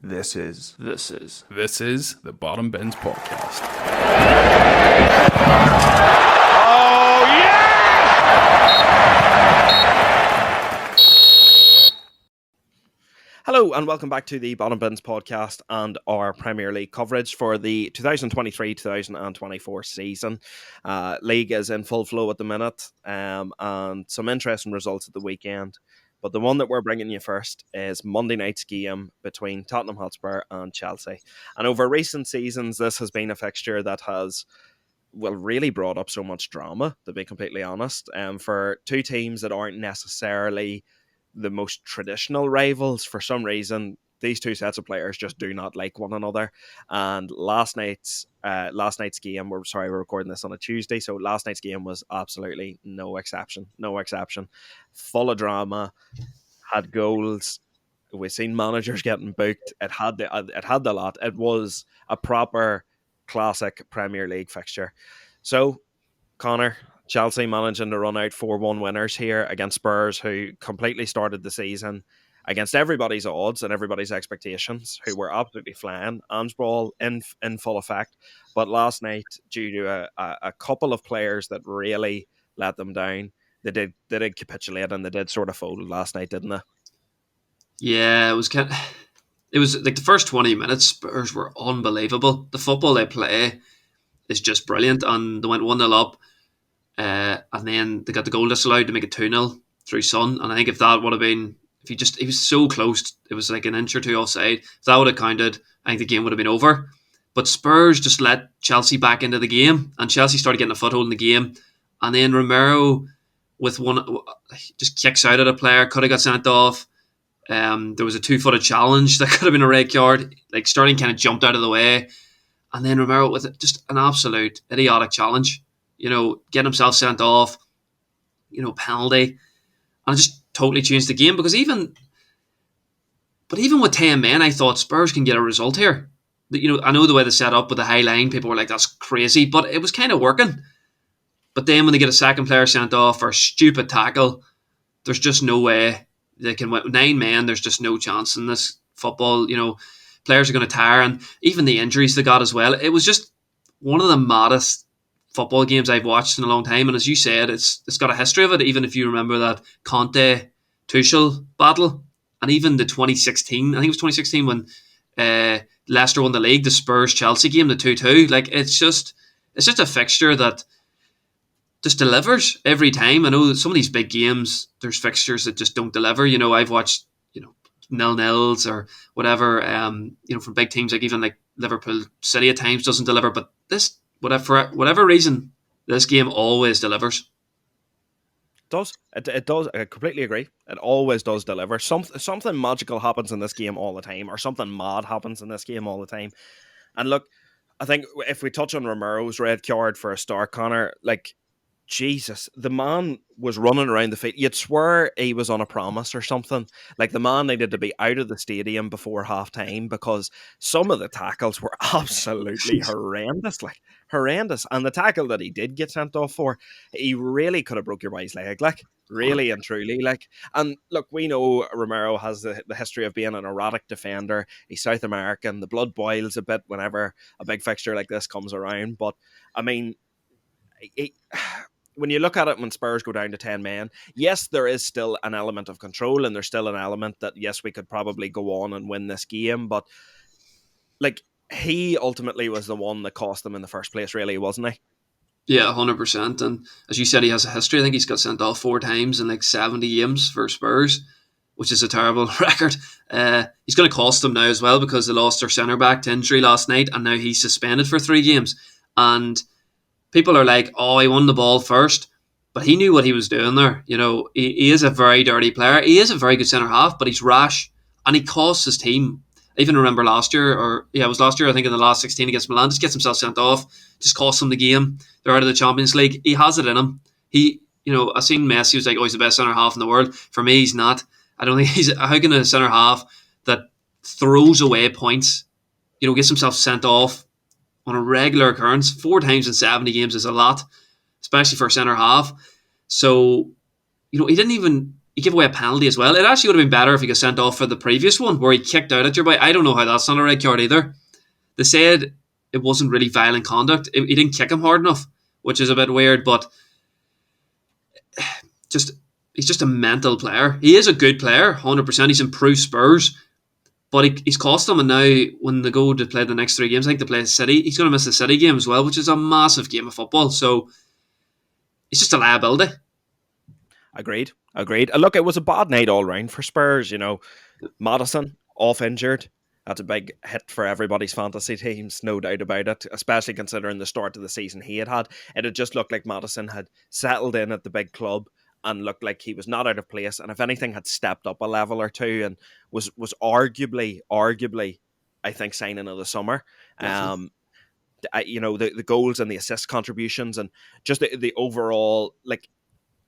This is the Bottom Bins Podcast. Oh, yeah! Hello and welcome back to the Bottom Bins Podcast and our Premier League coverage for the 2023-2024 season. League is in full flow at the minute and some interesting results at the weekend. But the one that we're bringing you first is Monday night's game between Tottenham Hotspur and Chelsea. And over recent seasons, this has been a fixture that has, well, really brought up so much drama, to be completely honest. For two teams that aren't necessarily the most traditional rivals, for some reason, these two sets of players just do not like one another. And last night's game, we're recording this on a Tuesday, so last night's game was absolutely no exception. Full of drama, had goals. We've seen managers getting booked. It had the lot. It was a proper classic Premier League fixture. So, Connor, Chelsea managing to run out 4-1 winners here against Spurs, who completely started the season against everybody's odds and everybody's expectations, who were absolutely flying. Ange ball in full effect. But last night, due to a couple of players that really let them down, they did capitulate and they did sort of fold last night, didn't they? Yeah, it was like the first 20 minutes, Spurs were unbelievable. The football they play is just brilliant, and they went 1-0 up, and then they got the goal disallowed to make it 2-0 through Son. And I think if that would have been, he was so close, it was like an inch or two offside. If that would have counted, I think the game would have been over. But Spurs just let Chelsea back into the game, and Chelsea started getting a foothold in the game. And then Romero, with one, just kicks out at a player, could have got sent off. There was a 2-footed challenge that could have been a red card. Like, Sterling kind of jumped out of the way, and then Romero with just an absolute idiotic challenge. Getting himself sent off, penalty, and it just totally changed the game. Because even with 10 men, I thought Spurs can get a result here. I know the way they set up with the high line, people were like, that's crazy, but it was kind of working. But then when they get a second player sent off for a stupid tackle, there's just no way they can win. 9 men, there's just no chance in this football. Players are going to tire, and even the injuries they got as well. It was just one of the maddest football games I've watched in a long time. And as you said, it's got a history of it, even if you remember that Conte-Tuchel battle. And even the 2016, I think it was 2016 when Leicester won the league, the Spurs-Chelsea game, the 2-2. Like, it's just a fixture that just delivers every time. I know that some of these big games, there's fixtures that just don't deliver. I've watched, 0-0s or whatever, from big teams, like even like Liverpool City at times doesn't deliver. But this, for whatever reason, this game always delivers. It does. I completely agree. It always does deliver. Something magical happens in this game all the time, or something mad happens in this game all the time. And look, I think if we touch on Romero's red card for a start, Connor, like, Jesus, the man was running around the field. You'd swear he was on a promise or something. Like, the man needed to be out of the stadium before half time because some of the tackles were absolutely horrendous. Like, horrendous. And the tackle that he did get sent off for, he really could have broke your boy's leg. Like, really and truly. Like, and look, we know Romero has the history of being an erratic defender. He's South American. The blood boils a bit whenever a big fixture like this comes around. But, I mean, when you look at it, when Spurs go down to 10 men, yes, there is still an element of control, and there's still an element that, yes, we could probably go on and win this game, but, like, he ultimately was the one that cost them in the first place, really, wasn't he? Yeah, 100%. And as you said, he has a history. I think he's got sent off 4 times in like 70 games for Spurs, which is a terrible record. He's going to cost them now as well, because they lost their centre-back to injury last night, and now he's suspended for 3 games. And people are like, oh, he won the ball first, but he knew what he was doing there. He is a very dirty player. He is a very good centre-half, but he's rash, and he costs his team. I even remember last year, it was last year, I think in the last 16 against Milan, just gets himself sent off, just costs him the game. They're out of the Champions League. He has it in him. I've seen Messi was like, oh, he's the best centre-half in the world. For me, he's not. I don't think how can a centre-half that throws away points, gets himself sent off on a regular occurrence 4 times in 70 games is a lot, especially for a centre half. So, he he gave away a penalty as well. It actually would have been better if he got sent off for the previous one where he kicked out at your boy. I don't know how that's not a red card either. They said it wasn't really violent conduct. He didn't kick him hard enough, which is a bit weird, but he's just a mental player. He is a good player, 100%. He's improved Spurs, but he's cost them. And now when they go to play the next 3 games, I think they play City, he's going to miss the City game as well, which is a massive game of football. So it's just a liability. Agreed. Look, it was a bad night all round for Spurs. Maddison off injured. That's a big hit for everybody's fantasy teams, no doubt about it, especially considering the start of the season he had. It had just looked like Maddison had settled in at the big club and looked like he was not out of place, and if anything had stepped up a level or two and was arguably, I think, signing of the summer. The goals and the assist contributions and just the overall, like,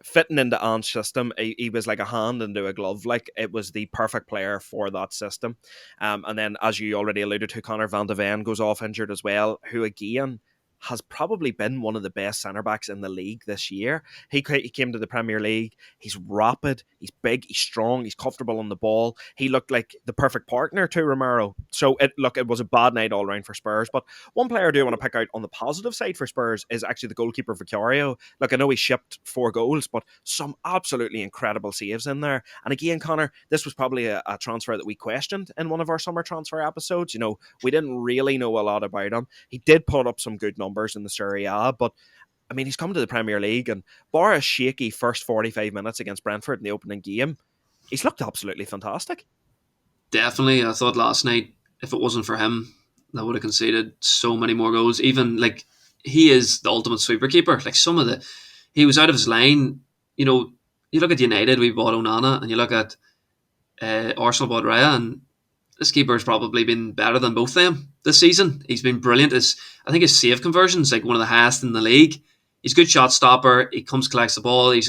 fitting into Ant's system, he was like a hand into a glove. Like, it was the perfect player for that system. And then, as you already alluded to, Connor Van de Ven goes off injured as well, who again has probably been one of the best centre-backs in the league this year. He came to the Premier League. He's rapid, he's big, he's strong, he's comfortable on the ball. He looked like the perfect partner to Romero. So, it was a bad night all round for Spurs. But one player I do want to pick out on the positive side for Spurs is actually the goalkeeper, Vicario. Look, I know he shipped 4 goals, but some absolutely incredible saves in there. And again, Connor, this was probably a transfer that we questioned in one of our summer transfer episodes. We didn't really know a lot about him. He did put up some good numbers in the Serie A, but I mean, he's come to the Premier League, and bar a shaky first 45 minutes against Brentford in the opening game, he's looked absolutely fantastic. Definitely. I thought last night, if it wasn't for him, they would have conceded so many more goals. Even, like, he is the ultimate sweeper keeper. Like, he was out of his line. You look at United, we bought Onana, and you look at Arsenal bought Raya, and this keeper's probably been better than both of them this season. He's been brilliant. I think his save conversion is like one of the highest in the league. He's a good shot stopper. He collects the ball. He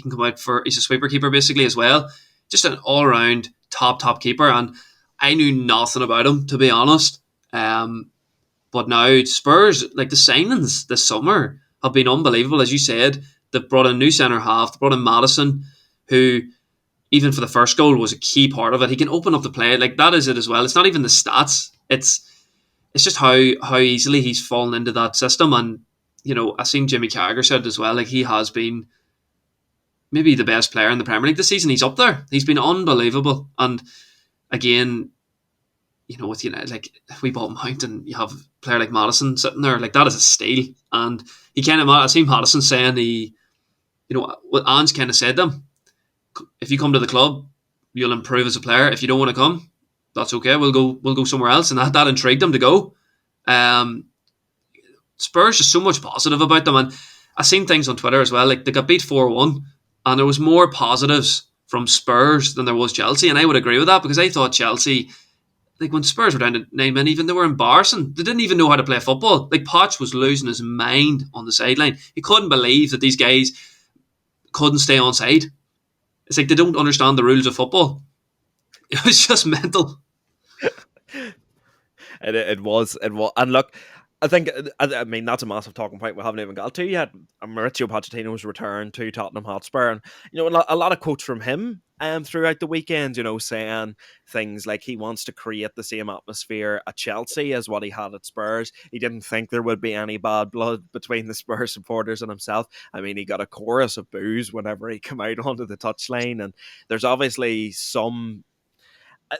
can come out he's a sweeper keeper basically as well. Just an all-round top keeper. And I knew nothing about him, to be honest. But now Spurs, like, the signings this summer have been unbelievable. As you said, they've brought in new centre half. They brought in Maddison, who, even for the first goal, was a key part of it. He can open up the play. Like, that is it as well. It's not even the stats. It's just how easily he's fallen into that system. And, I seen Jimmy Carragher said as well, like, he has been maybe the best player in the Premier League this season. He's up there. He's been unbelievable. And again, with United, like, if we bought Mount and you have a player like Maddison sitting there, like, that is a steal. And I seen Maddison saying what Ange kind of said to him, if you come to the club, you'll improve as a player. If you don't want to come, that's okay. We'll go somewhere else. And that intrigued him to go. Spurs, just so much positive about them. And I seen things on Twitter as well. Like, they got beat 4-1, and there was more positives from Spurs than there was Chelsea. And I would agree with that, because I thought Chelsea, like, when Spurs were down to 9 men even, they were embarrassing. They didn't even know how to play football. Like, Poch was losing his mind on the sideline. He couldn't believe that these guys couldn't stay on side. It's like they don't understand the rules of football. It was just mental. It was. And look, I think, I mean, that's a massive talking point we haven't even got to yet. Maurizio Pochettino's return to Tottenham Hotspur, and a lot of quotes from him throughout the weekend, saying things like he wants to create the same atmosphere at Chelsea as what he had at Spurs. He didn't think there would be any bad blood between the Spurs supporters and himself. I mean, he got a chorus of boos whenever he came out onto the touchline, and there's obviously some.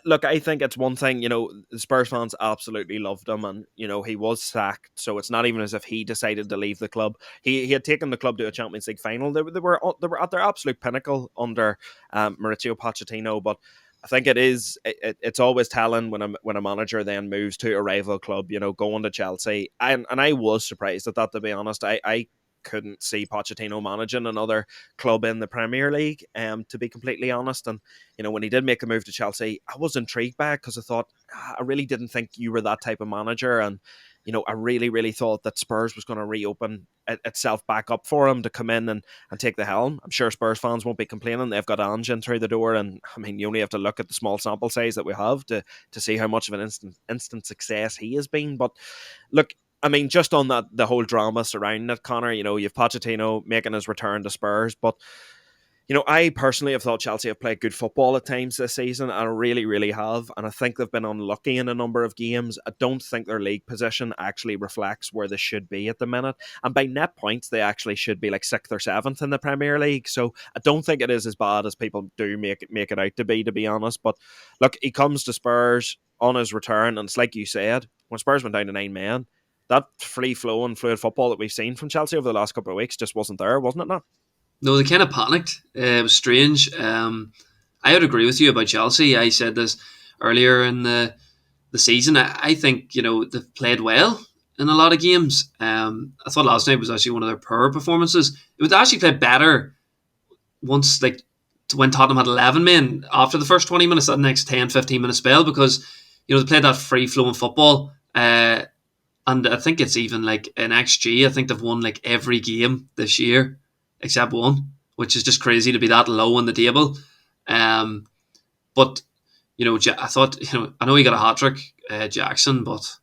Look, I think it's one thing, the Spurs fans absolutely loved him, and, he was sacked, so it's not even as if he decided to leave the club. He had taken the club to a Champions League final. They were at their absolute pinnacle under Maurizio Pochettino, but I think it's always telling when a manager then moves to a rival club, going to Chelsea. And I was surprised at that, to be honest. I couldn't see Pochettino managing another club in the Premier League, to be completely honest. And, when he did make the move to Chelsea, I was intrigued by it, because I thought, I really didn't think you were that type of manager. And, I really, really thought that Spurs was going to reopen itself back up for him to come in and take the helm. I'm sure Spurs fans won't be complaining. They've got Ange in through the door. And, I mean, you only have to look at the small sample size that we have to see how much of an instant success he has been. But, look, I mean, just on the whole drama surrounding it, Connor, you've Pochettino making his return to Spurs, but, I personally have thought Chelsea have played good football at times this season, and I really, really have. And I think they've been unlucky in a number of games. I don't think their league position actually reflects where they should be at the minute. And by net points, they actually should be like 6th or 7th in the Premier League. So I don't think it is as bad as people do make it out to be honest. But look, he comes to Spurs on his return, and it's like you said, when Spurs went down to 9 men, that free-flowing, fluid football that we've seen from Chelsea over the last couple of weeks just wasn't there, wasn't it now? No, they kind of panicked. It was strange. I would agree with you about Chelsea. I said this earlier in the season. I think they've played well in a lot of games. I thought last night was actually one of their poor performances. It would actually play better once, like, when Tottenham had 11 men after the first 20 minutes, that next 10-15 minute spell, because they played that free flowing football. And I think it's even like an XG. I think they've won like every game this year except one, which is just crazy to be that low on the table. But I thought, I know he got a hat trick, Jackson, but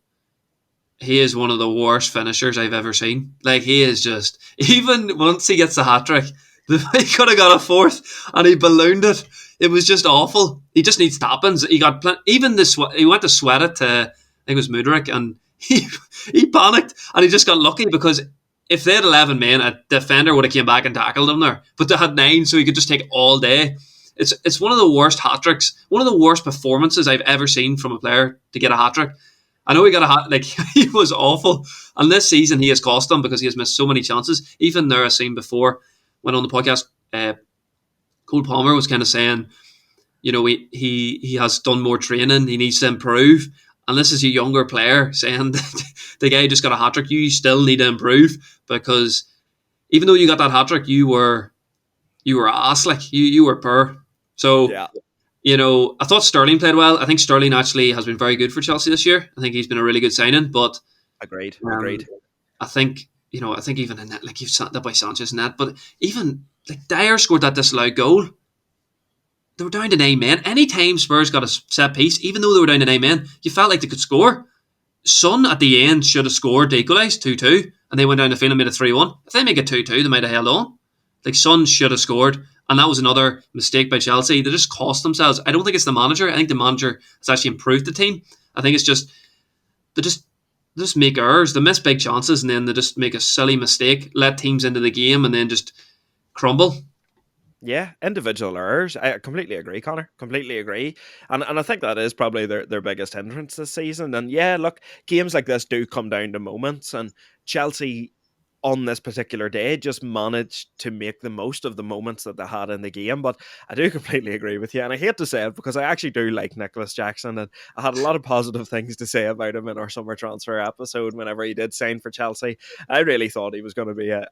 he is one of the worst finishers I've ever seen. Like, he is just, even once he gets the hat trick, he could have got a fourth and he ballooned it. It was just awful. He just needs tappings. He got even he went to sweat it to, I think it was Mudryk, and he panicked and he just got lucky, because if they had 11 men, a defender would have came back and tackled him there. But they had 9, so he could just take all day. It's one of the worst hat-tricks, one of the worst performances I've ever seen from a player to get a hat-trick. I know he got a hat, like, he was awful. And this season he has cost them because he has missed so many chances. Even there, I seen before, when on the podcast, Cole Palmer was kind of saying, he has done more training, he needs to improve. And this is a younger player saying that the guy just got a hat-trick, you still need to improve, because even though you got that hat-trick, you were ass, like, you were poor. So, Yeah. I thought Sterling played well. I think Sterling actually has been very good for Chelsea this year. I think he's been a really good signing, but Agreed. I think even in that, like, you've sat that by Sanchez in that, but even like Dyer scored that disallowed goal. They were down to 9 men. Anytime Spurs got a set piece, even though they were down to 9 men, you felt like they could score. Son at the end should have scored to equalise 2-2, and they went down the field and made it 3-1. If they make it 2-2, they might have held on. Like, Son should have scored, and that was another mistake by Chelsea. They just cost themselves. I don't think it's the manager. I think the manager has actually improved the team. I think it's just they just make errors. They miss big chances, and then they just make a silly mistake, let teams into the game, and then just crumble. Yeah, individual errors. I completely agree, Connor. Completely agree. And I think that is probably their biggest hindrance this season. And yeah, look, games like this do come down to moments, and Chelsea on this particular day just managed to make the most of the moments that they had in the game. But I do completely agree with you, and I hate to say it because I actually do like Nicholas Jackson, and I had a lot of positive things to say about him in our summer transfer episode whenever he did sign for Chelsea. I really thought he was going to be a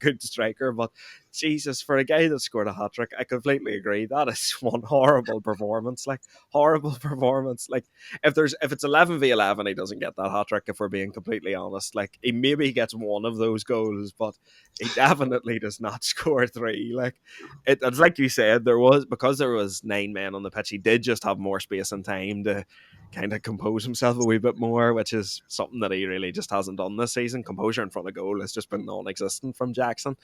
good striker, but Jesus, for a guy that scored a hat-trick, I completely agree. That is one horrible performance. Like, horrible performance. Like, if it's 11v11, he doesn't get that hat-trick, if we're being completely honest. Like, he maybe gets one of those goals, but he definitely does not score 3. Like, it's like you said, because there was 9 men on the pitch, he did just have more space and time to kind of compose himself a wee bit more, which is something that he really just hasn't done this season. Composure in front of goal has just been non-existent from Jackson.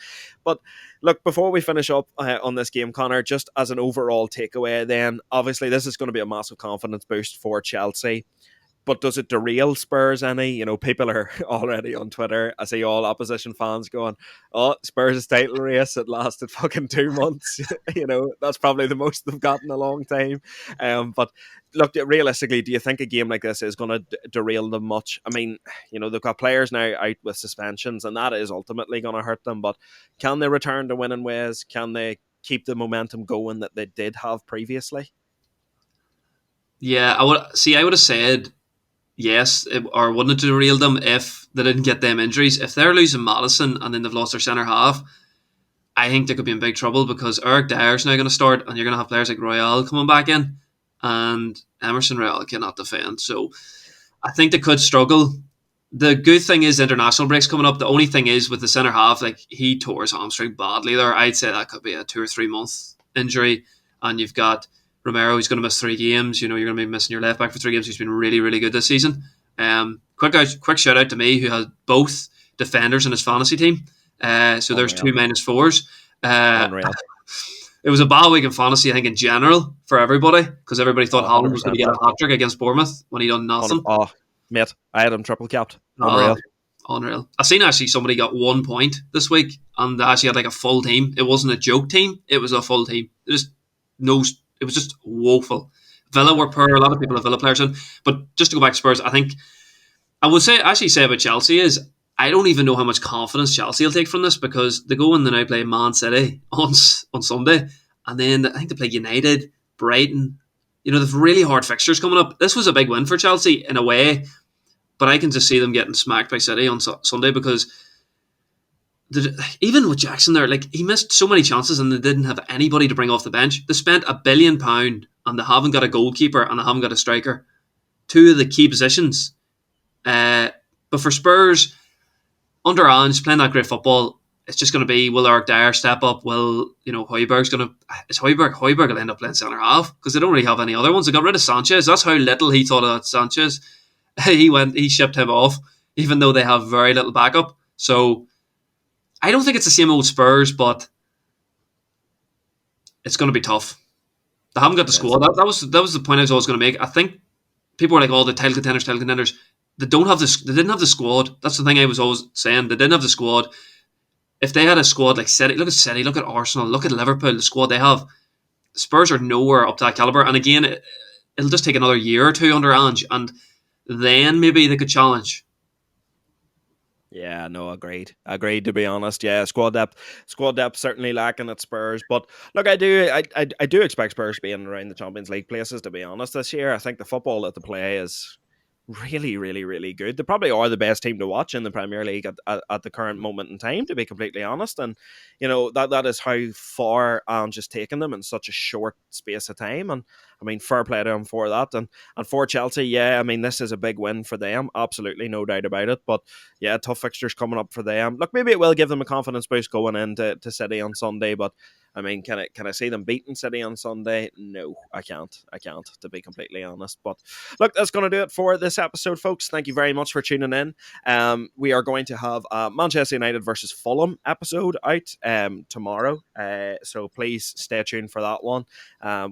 But look, before we finish up on this game, Connor, just as an overall takeaway then, obviously this is going to be a massive confidence boost for Chelsea. But does it derail Spurs any? People are already on Twitter. I see all opposition fans going, "Oh, Spurs' title race, it lasted fucking 2 months." That's probably the most they've gotten in a long time. But look, realistically, do you think a game like this is going to derail them much? I mean, they've got players now out with suspensions, and that is ultimately going to hurt them. But can they return to winning ways? Can they keep the momentum going that they did have previously? Yeah, I would have said yes, or wouldn't it derail them if they didn't get them injuries. If they're losing Madison and then they've lost their centre half, I think they could be in big trouble, because Eric Dyer's now going to start, and you're going to have players like Royale coming back in, and Emerson Royale cannot defend. So I think they could struggle. The good thing is international breaks coming up. The only thing is with the centre half, like, he tore his hamstring badly there. I'd say that could be a 2 or 3 month injury, and you've got Romero, who's going to miss 3 games. You're going to be missing your left back for 3 games. He's been really, really good this season. Quick shout out to me, who has both defenders in his fantasy team. So there's 2 -4s. it was a bad week in fantasy, I think, in general for everybody, because everybody thought Halt was going to 100%. get a hat trick against Bournemouth when he done nothing. Oh, mate, I had him triple capped. Oh, Unreal. unreal. I seen actually somebody got 1 point this week, and they actually had like a full team. It wasn't a joke team; it was a full team. It was just woeful. Villa were poor. A lot of people have Villa players in, but just to go back to Spurs, I think I would actually say about Chelsea is I don't even know how much confidence Chelsea will take from this, because they go and they now play Man City on Sunday, and then I think they play United, Brighton. They've really hard fixtures coming up. This was a big win for Chelsea in a way, but I can just see them getting smacked by City on Sunday, because even with Jackson there, like, he missed so many chances and they didn't have anybody to bring off the bench. They spent £1 billion and they haven't got a goalkeeper and they haven't got a striker. Two of the key positions. But for Spurs, under Ange, playing that great football, it's just going to be, will Eric Dyer step up? Will, Højbjerg's going to... It's Højbjerg will end up playing centre-half, because they don't really have any other ones. They got rid of Sanchez. That's how little he thought of Sanchez. He shipped him off, even though they have very little backup. So I don't think it's the same old Spurs, but it's going to be tough. They haven't got the squad. That was the point I was always going to make. I think people were like, "Oh, the title contenders." They don't have this. They didn't have the squad. That's the thing I was always saying. They didn't have the squad. If they had a squad like City, look at Arsenal, look at Liverpool, the squad they have. Spurs are nowhere up to that caliber. And again, it'll just take another year or two under Ange, and then maybe they could challenge. Yeah, no, agreed. Agreed, to be honest. Yeah, squad depth certainly lacking at Spurs. But look, I do expect Spurs to be in around the Champions League places, to be honest, this year. I think the football that they play is really, really, really good. They probably are the best team to watch in the Premier League at the current moment in time, to be completely honest. And that is how far Ange has taken them in such a short space of time. And I mean, fair play to him for that. And for Chelsea, yeah, I mean, this is a big win for them, absolutely, no doubt about it. But yeah, tough fixtures coming up for them. Look, maybe it will give them a confidence boost going into City on Sunday, but I mean, can I see them beating City on Sunday? No, I can't, to be completely honest. But look, that's going to do it for this episode, folks. Thank you very much for tuning in. We are going to have a Manchester United versus Fulham episode out tomorrow, so please stay tuned for that one.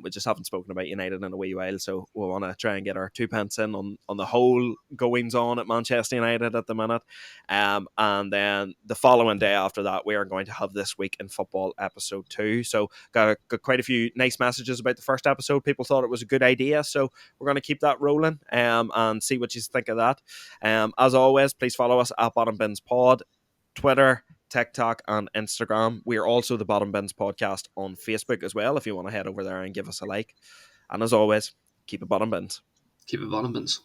We just haven't spoken about United in a wee while, so we want to try and get our 2 pence in on the whole goings on at Manchester United at the minute. And then the following day after that, we are going to have This Week in Football episode 2. So got quite a few nice messages about the first episode. People thought it was a good idea, so we're going to keep that rolling and see what you think of that. As always, please follow us at Bottom Bins Pod, Twitter, TikTok and Instagram. We are also the Bottom Bins Podcast on Facebook as well, if you want to head over there and give us a like. And as always, keep it bottom bins. Keep it bottom bins.